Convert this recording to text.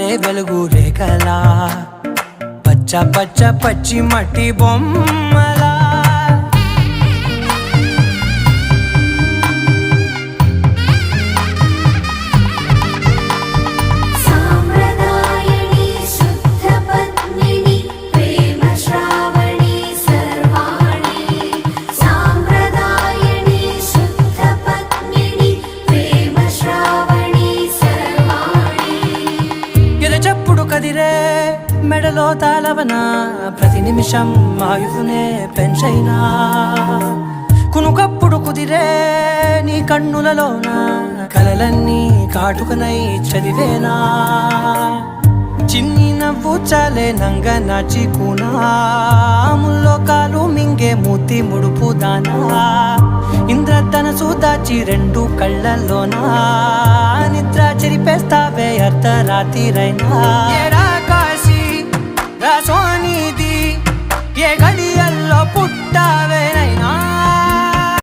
జారే వెలుగు రేఖలా పచ్చ పచ్చ పచ్చి మట్టి బొమ్మలా కదిరే మెడలో తాళవన ప్రతి నిమిషం ఆయుధునే పెంచైనా కునుకప్పుడు కుదిరే నీ కన్నులలోన కలలన్నీ కాటుకనై చదివేనా చిన్ని నవ్వు చాలే నంగ నాచి కూనాముల్లో కాలు మింగే మూతి ముడుపు దానా ఇంద్రధనసు దాచి రెండు కళ్ళల్లోనా నిద్ర చెరిపేస్తావే అర్ధరాత్రిరైనా